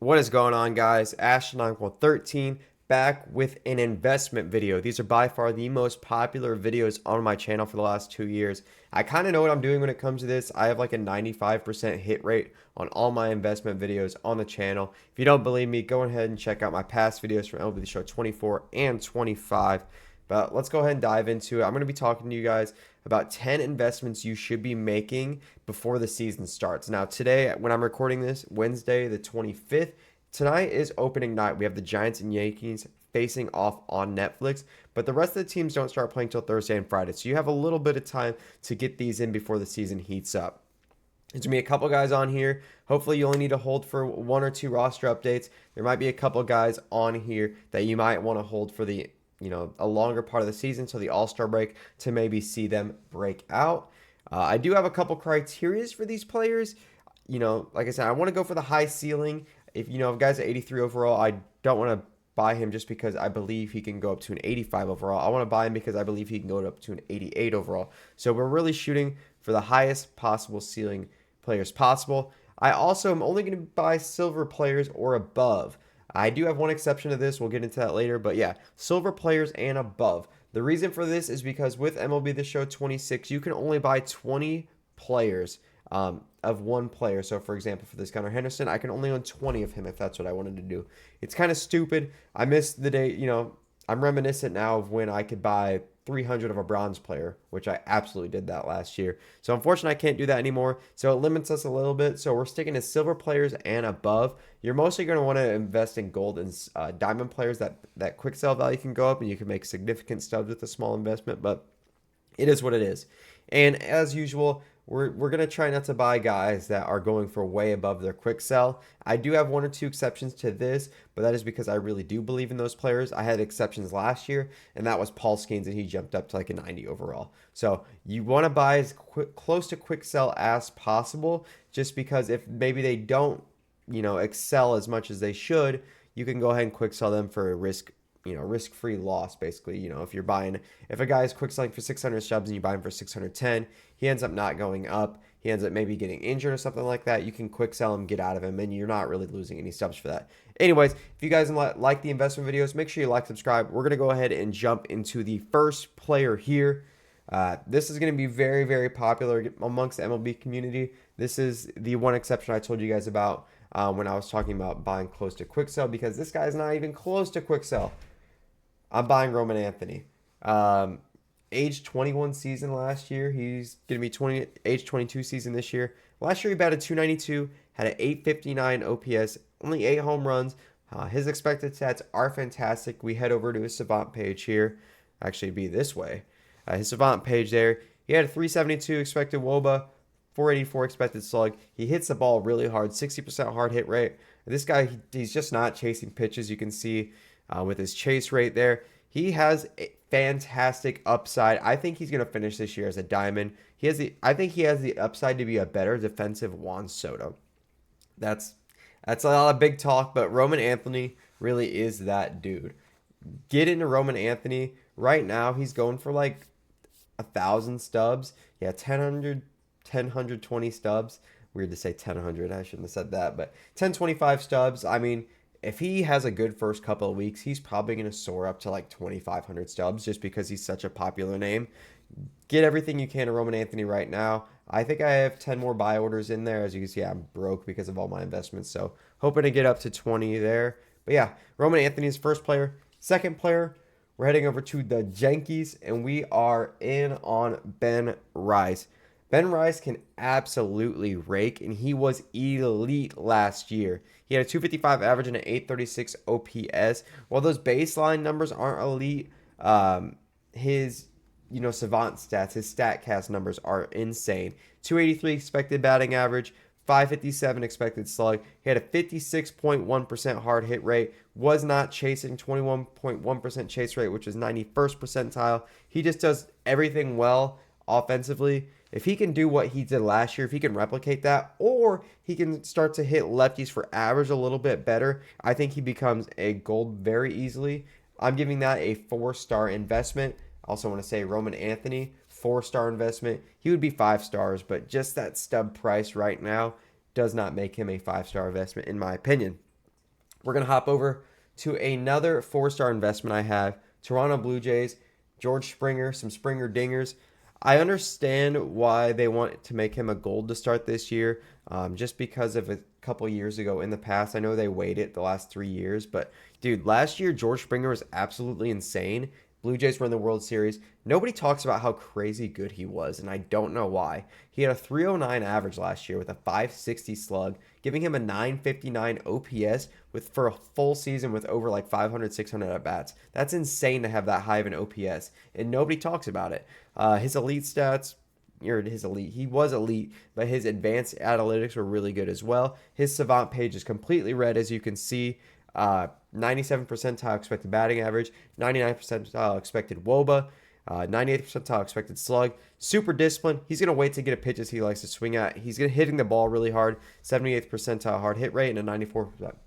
What is going on, guys? Astronomical13 back with an investment video. These are by far the most popular videos on my channel for the last 2 years. I kind of know what I'm doing when it comes to this. I have like a 95% hit rate on all my investment videos on the channel. If you don't believe me, go ahead and check out my past videos from MLB The Show 24 and 25. But let's go ahead and dive into it. I'm going to be talking to you guys about 10 investments you should be making before the season starts. Now, today, when I'm recording this, Wednesday, the 25th, tonight is opening night. We have the Giants and Yankees facing off on Netflix, but the rest of the teams don't start playing till Thursday and Friday. So you have a little bit of time to get these in before the season heats up. There's going to be a couple guys on here. Hopefully, you only need to hold for one or two roster updates. There might be a couple guys on here that you might want to hold for the a longer part of the season, so the All-Star break, to maybe see them break out. I do have a couple criterias for these players. Like I said, I want to go for the high ceiling. If a guy's at 83 overall, I don't want to buy him just because I believe he can go up to an 85 overall. I want to buy him because I believe he can go up to an 88 overall. So we're really shooting for the highest possible ceiling players possible. I also am only going to buy silver players or above. I do have one exception to this. We'll get into that later. But yeah, silver players and above. The reason for this is because with MLB The Show 26, you can only buy 20 players of one player. So, for example, for this Gunnar Henderson, I can only own 20 of him if that's what I wanted to do. It's kind of stupid. I missed the day, I'm reminiscent now of when I could buy 300 of a bronze player, which I absolutely did that last year. So unfortunately, I can't do that anymore. So it limits us a little bit. So we're sticking to silver players and above. You're mostly going to want to invest in gold and diamond players that quick sell value can go up, and you can make significant stubs with a small investment. But it is what it is. And as usual, we're going to try not to buy guys that are going for way above their quick sell. I do have one or two exceptions to this, but that is because I really do believe in those players. I had exceptions last year, and that was Paul Skeens, and he jumped up to like a 90 overall. So you want to buy as close to quick sell as possible, just because if maybe they don't, excel as much as they should, you can go ahead and quick sell them for a risk-free loss, basically. If a guy is quick selling for 600 subs and you buy him for 610, he ends up not going up. He ends up maybe getting injured or something like that. You can quick sell him, get out of him, and you're not really losing any subs for that. Anyways, if you guys like the investment videos, make sure you like, subscribe. We're going to go ahead and jump into the first player here. This is going to be very, very popular amongst the MLB community. This is the one exception I told you guys about when I was talking about buying close to quick sell, because this guy's not even close to quick sell. I'm buying Roman Anthony. Age 21 season last year. He's going to be age 22 season this year. Last year he batted 292, had an 859 OPS, only 8 home runs. His expected stats are fantastic. We head over to his Savant page here. Actually, be this way. His Savant page there. He had a 372 expected WOBA, 484 expected slug. He hits the ball really hard, 60% hard hit rate. This guy, he's just not chasing pitches. You can see with his chase rate there. He has a fantastic upside. I think he's going to finish this year as a diamond. I think he has the upside to be a better defensive Juan Soto. That's a lot of big talk, but Roman Anthony really is that dude. Get into Roman Anthony. Right now, he's going for like 1,000 stubs. Yeah, 1,020 stubs. Weird to say 1,000. I shouldn't have said that, but 1,025 stubs. I mean, if he has a good first couple of weeks, he's probably going to soar up to like 2,500 stubs just because he's such a popular name. Get everything you can to Roman Anthony right now. I think I have 10 more buy orders in there. As you can see, I'm broke because of all my investments. So hoping to get up to 20 there. But yeah, Roman Anthony's first player. Second player, we're heading over to the Yankees, and we are in on Ben Rice. Ben Rice can absolutely rake, and he was elite last year. He had a 255 average and an 836 OPS. While those baseline numbers aren't elite, his Savant stats, his StatCast numbers are insane. 283 expected batting average, 557 expected slug. He had a 56.1% hard hit rate, was not chasing, 21.1% chase rate, which is 91st percentile. He just does everything well offensively. If he can do what he did last year, if he can replicate that, or he can start to hit lefties for average a little bit better, I think he becomes a gold very easily. I'm giving that a 4-star investment. I also want to say Roman Anthony, 4-star investment. He would be 5 stars, but just that stub price right now does not make him a 5-star investment in my opinion. We're going to hop over to another four-star investment I have. Toronto Blue Jays, George Springer, some Springer dingers. I understand why they want to make him a gold to start this year, just because of a couple years ago in the past. I know they waited the last 3 years, but dude, last year George Springer was absolutely insane. Blue Jays were in the World Series. Nobody talks about how crazy good he was, and I don't know why. He had a 309 average last year with a 560 slug, giving him a 959 OPS for a full season with over like 500, 600 at bats. That's insane to have that high of an OPS, and nobody talks about it. His elite stats, he was elite, but his advanced analytics were really good as well. His savant page is completely red, as you can see. 97 percentile expected batting average, 99 percentile expected WOBA, 98 percentile expected slug. Super disciplined. He's going to wait to get a pitches he likes to swing at. He's going to hitting the ball really hard, 78th percentile hard hit rate, and a 94th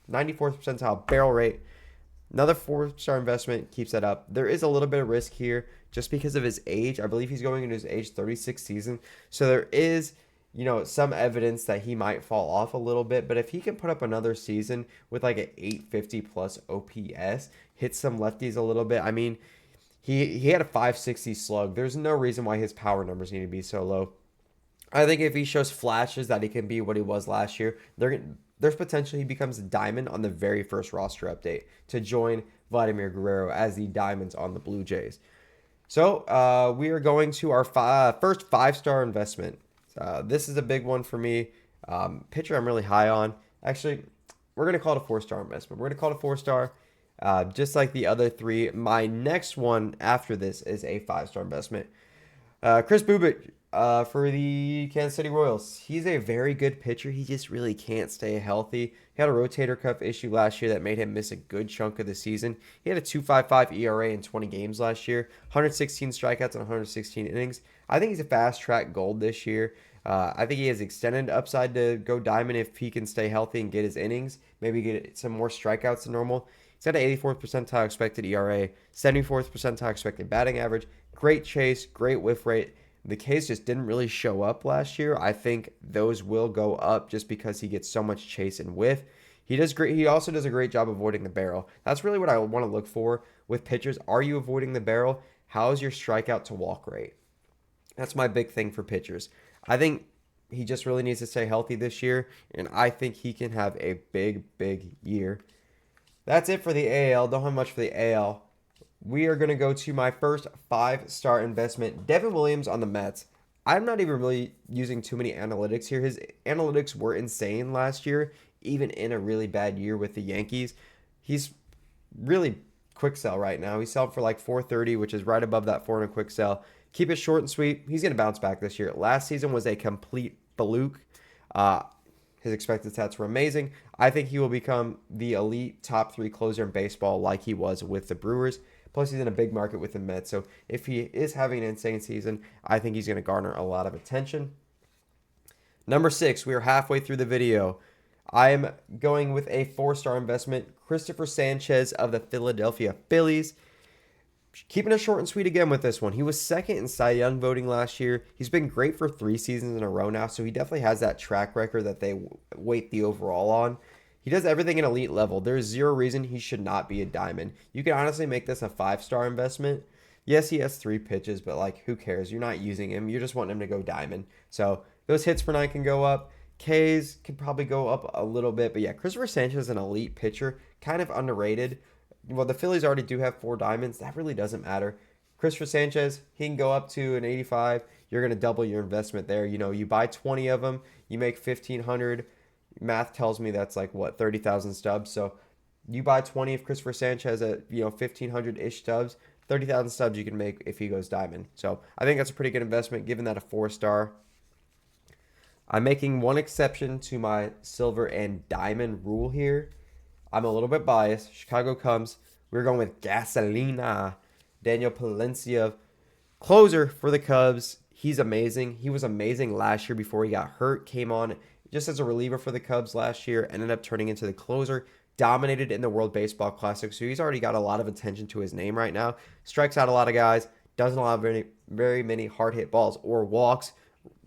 percentile barrel rate. Another four-star investment keeps that up. There is a little bit of risk here just because of his age. I believe he's going into his age 36 season. So there is, some evidence that he might fall off a little bit. But if he can put up another season with like an 850 plus OPS, hit some lefties a little bit. I mean, he had a 560 slug. There's no reason why his power numbers need to be so low. I think if he shows flashes that he can be what he was last year, there's potential he becomes a diamond on the very first roster update to join Vladimir Guerrero as the diamonds on the Blue Jays. So we are going to our first five-star investment. This is a big one for me. Pitcher I'm really high on. Actually, we're going to call it a four-star investment. We're going to call it a four-star, just like the other three. My next one after this is a five-star investment. Chris Bubich for the Kansas City Royals. He's a very good pitcher. He just really can't stay healthy. He had a rotator cuff issue last year that made him miss a good chunk of the season. He had a 2.55 ERA in 20 games last year, 116 strikeouts and 116 innings. I think he's a fast-track gold this year. I think he has extended upside to go diamond if he can stay healthy and get his innings, maybe get some more strikeouts than normal. He's got an 84th percentile expected ERA, 74th percentile expected batting average, great chase, great whiff rate. The K's just didn't really show up last year. I think those will go up just because he gets so much chase and whiff. He does great. He also does a great job avoiding the barrel. That's really what I want to look for with pitchers. Are you avoiding the barrel? How is your strikeout to walk rate? That's my big thing for pitchers. I think he just really needs to stay healthy this year, and I think he can have a big, big year. That's it for the AL. Don't have much for the AL. We are going to go to my first five-star investment, Devin Williams on the Mets. I'm not even really using too many analytics here. His analytics were insane last year, even in a really bad year with the Yankees. He's really quick sell right now. He's selling for like 430, which is right above that 4 and a quick sell. Keep it short and sweet. He's going to bounce back this year. Last season was a complete fluke. His expected stats were amazing. I think he will become the elite top 3 closer in baseball like he was with the Brewers. Plus, he's in a big market with the Mets. So if he is having an insane season, I think he's going to garner a lot of attention. Number 6, we are halfway through the video. I'm going with a 4-star investment, Christopher Sanchez of the Philadelphia Phillies. Keeping it short and sweet again with this one. He was second in Cy Young voting last year. He's been great for 3 seasons in a row now, so he definitely has that track record that they weight the overall on. He does everything at elite level. There's zero reason he should not be a diamond. You can honestly make this a 5-star investment. Yes, he has 3 pitches, but like, who cares? You're not using him. You're just wanting him to go diamond. So those hits per night can go up. Ks can probably go up a little bit. But yeah, Christopher Sanchez is an elite pitcher, kind of underrated. Well, the Phillies already do have 4 diamonds. That really doesn't matter. Christopher Sanchez, he can go up to an 85. You're going to double your investment there. You buy 20 of them, you make 1,500. Math tells me that's like, 30,000 stubs. So you buy 20 of Christopher Sanchez at, 1,500-ish stubs. 30,000 stubs you can make if he goes diamond. So I think that's a pretty good investment, given that a 4-star. I'm making one exception to my silver and diamond rule here. I'm a little bit biased. Chicago Cubs. We're going with Gasolina. Daniel Palencia, closer for the Cubs. He's amazing. He was amazing last year before he got hurt. Came on just as a reliever for the Cubs last year. Ended up turning into the closer. Dominated in the World Baseball Classic. So he's already got a lot of attention to his name right now. Strikes out a lot of guys. Doesn't allow very many hard hit balls or walks.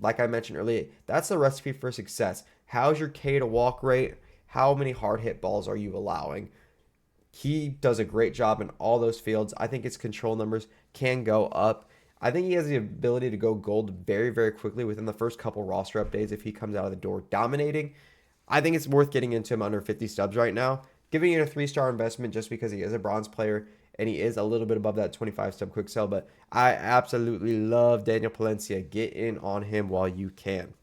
Like I mentioned earlier, that's the recipe for success. How's your K to walk rate? how many hard hit balls are you allowing? He does a great job in all those fields. I think his control numbers can go up. I think he has the ability to go gold very, very quickly within the first couple roster updates if he comes out of the door dominating. I think it's worth getting into him under 50 stubs right now, giving it a 3-star investment just because he is a bronze player and he is a little bit above that 25 stub quick sell. But I absolutely love Daniel Palencia. Get in on him while you can.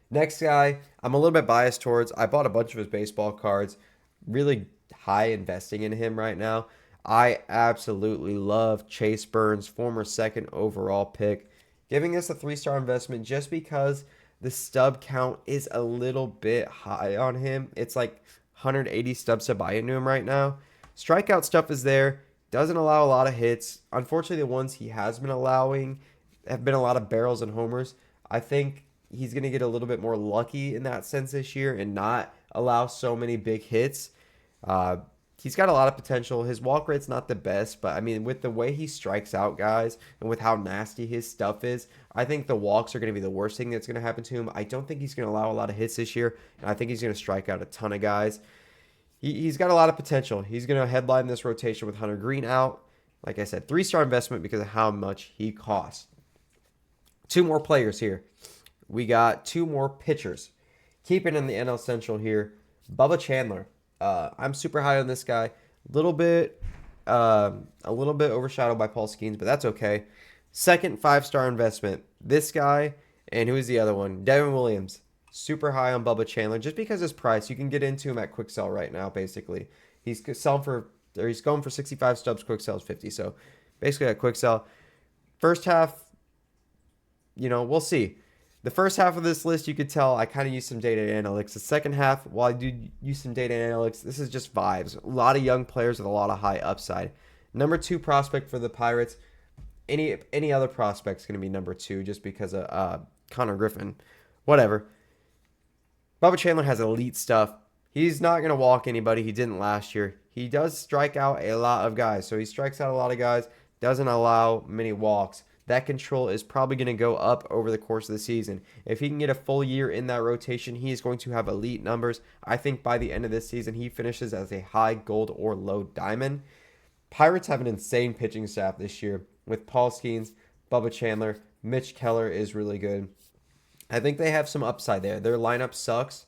Next guy, I'm a little bit biased towards. I bought a bunch of his baseball cards. Really high investing in him right now. I absolutely love Chase Burns, former 2nd overall pick, giving us a 3-star investment just because the stub count is a little bit high on him. It's like 180 stubs to buy into him right now. Strikeout stuff is there. Doesn't allow a lot of hits. Unfortunately, the ones he has been allowing have been a lot of barrels and homers. I think he's going to get a little bit more lucky in that sense this year and not allow so many big hits. He's got a lot of potential. His walk rate's not the best, but I mean, with the way he strikes out guys and with how nasty his stuff is, I think the walks are going to be the worst thing that's going to happen to him. I don't think he's going to allow a lot of hits this year, and I think he's going to strike out a ton of guys. He's got a lot of potential. He's going to headline this rotation with Hunter Green out. Like I said, 3-star investment because of how much he costs. 2 more players here. We got 2 more pitchers. Keeping in the NL Central here, Bubba Chandler. I'm super high on this guy. A little bit overshadowed by Paul Skeens, but that's okay. 2nd 5-star investment. This guy, and who's the other one? Devin Williams. Super high on Bubba Chandler just because his price. You can get into him at quick sell right now. Basically, he's going for 65 stubs. Quick sell is 50. So basically at quick sell. First half, we'll see. The first half of this list, you could tell I kind of used some data analytics. The second half, while I do use some data analytics, this is just vibes. A lot of young players with a lot of high upside. Number 2 prospect for the Pirates. Any other prospect's going to be number 2 just because of Connor Griffin. Whatever. Bubba Chandler has elite stuff. He's not going to walk anybody. He didn't last year. He does strike out a lot of guys. So he strikes out a lot of guys. Doesn't allow many walks. That control is probably going to go up over the course of the season. If he can get a full year in that rotation, he is going to have elite numbers. I think by the end of this season, he finishes as a high gold or low diamond. Pirates have an insane pitching staff this year with Paul Skeens, Bubba Chandler, Mitch Keller is really good. I think they have some upside there. Their lineup sucks.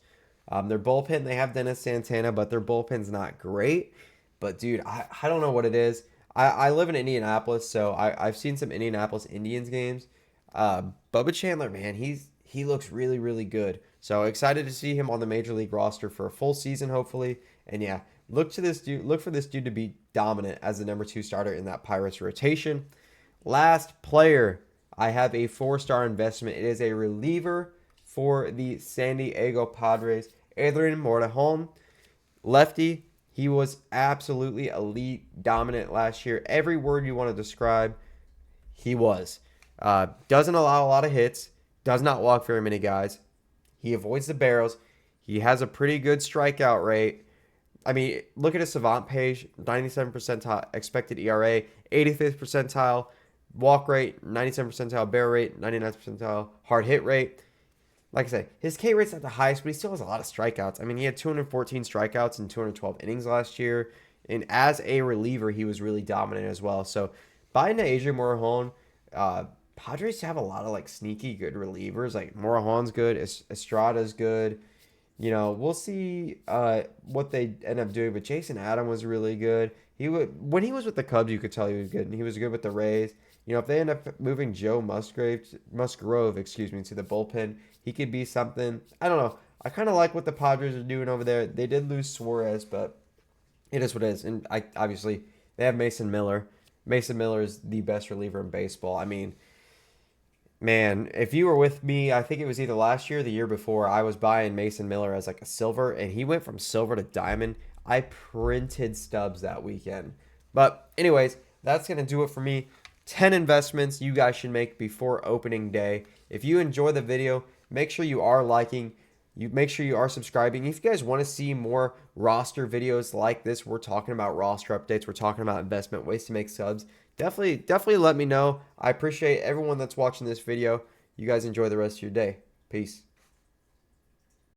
Their bullpen, they have Dennis Santana, but their bullpen's not great. But, dude, I don't know what it is. I live in Indianapolis, so I've seen some Indianapolis Indians games. Bubba Chandler, man, he looks really, really good. So excited to see him on the Major League roster for a full season, hopefully. And yeah, look for this dude to be dominant as the number 2 starter in that Pirates rotation. Last player, I have a 4-star investment. It is a reliever for the San Diego Padres, Adrien Morton, lefty. He was absolutely elite, dominant last year. Every word you want to describe, he was. Doesn't allow a lot of hits. Does not walk very many guys. He avoids the barrels. He has a pretty good strikeout rate. I mean, look at his Savant page. 97 percentile expected ERA. 85th percentile walk rate. 97 percentile barrel rate. 99th percentile hard hit rate. Like I said, his K rate's not the highest, but he still has a lot of strikeouts. I mean, he had 214 strikeouts in 212 innings last year. And as a reliever, he was really dominant as well. So, buying to Adrien Morton, Padres have a lot of sneaky good relievers. Like Morton's good, Estrada's good. We'll see what they end up doing. But Jason Adam was really good. When he was with the Cubs, you could tell he was good, and he was good with the Rays. If they end up moving Joe Musgrove, to the bullpen, he could be something. I don't know. I kind of like what the Padres are doing over there. They did lose Suarez, but it is what it is. And obviously, they have Mason Miller. Mason Miller is the best reliever in baseball. I mean, man, if you were with me, I think it was either last year or the year before, I was buying Mason Miller as a silver, and he went from silver to diamond. I printed stubs that weekend. But anyways, that's going to do it for me. 10 investments you guys should make before opening day. If you enjoy the video, make sure you are liking. Make sure you are subscribing. If you guys want to see more roster videos like this, we're talking about roster updates. We're talking about investment, ways to make subs. Definitely let me know. I appreciate everyone that's watching this video. You guys enjoy the rest of your day. Peace.